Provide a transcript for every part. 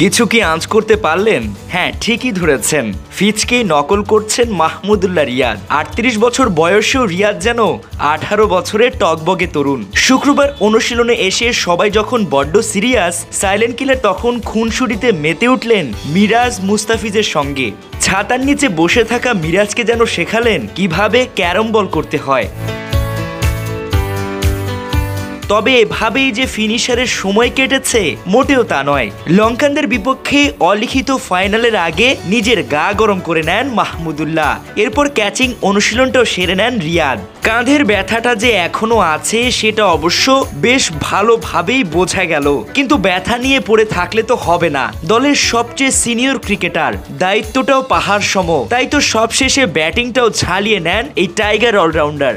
কিছু কি আঁচ করতে পারলেন? হ্যাঁ, ঠিকই ধরেছেন, ফিচকেই নকল করছেন মাহমুদুল্লাহ রিয়াদ। ৩৮ বছর বয়সেও রিয়াদ যেন ১৮ বছরের টকবগে তরুণ। শুক্রবার অনুশীলনে এসে সবাই যখন বড্ড সিরিয়াস, সাইলেন্ট কিলার তখন খুনসুটিতে মেতে উঠলেন মিরাজ মুস্তাফিজের সঙ্গে। ছাতার নিচে বসে থাকা মিরাজকে যেন শেখালেন কিভাবে ক্যারম বল করতে হয়। তবে এভাবেই যে ফিনিশারের সময় কেটেছে মোটেও তা নয়। লঙ্কানদের বিপক্ষে অলিখিত ফাইনালের আগে নিজের গা গরম করে নেন মাহমুদুল্লাহ। এরপর ক্যাচিং অনুশীলনটাও সেরে নেন রিয়াদ। কাঁধের ব্যথাটা যে এখনো আছে সেটা অবশ্য বেশ ভালোভাবেই বোঝা গেল, কিন্তু ব্যথা নিয়ে পড়ে থাকলে তো হবে না। দলের সবচেয়ে সিনিয়র ক্রিকেটার, দায়িত্বটাও পাহাড় সম, তাই তো সবশেষে ব্যাটিংটাও ঝালিয়ে নেন এই টাইগার অলরাউন্ডার।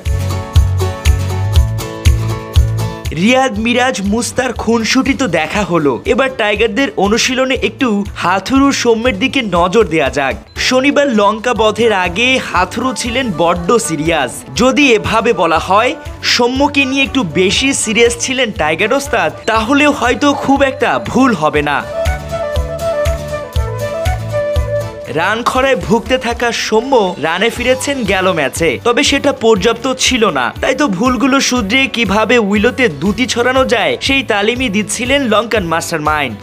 রিয়াদ, মিরাজ, মুস্তার খুনসুটি তো দেখা হলো, এবার টাইগারদের অনুশীলনে একটু হাথুরু সৌম্যের দিকে নজর দেয়া যাক। শনিবার লঙ্কা বধের আগে হাথুরু ছিলেন বড্ড সিরিয়াস। যদি এভাবে বলা হয় সৌম্যকে নিয়ে একটু বেশি সিরিয়াস ছিলেন টাইগার ওস্তাদ, তাহলেও হয়তো খুব একটা ভুল হবে না। রান খরায় ভুগতে থাকা সৌম্য রানে ফিরেছেন গেল ম্যাচে, তবে সেটা পর্যাপ্ত ছিল না। তাই তো ভুলগুলো শুধরিয়ে কিভাবে উইলোতে দুটি ছড়ানো যায় সেই তালিমই দিচ্ছিলেন লঙ্কান মাস্টার মাইন্ড।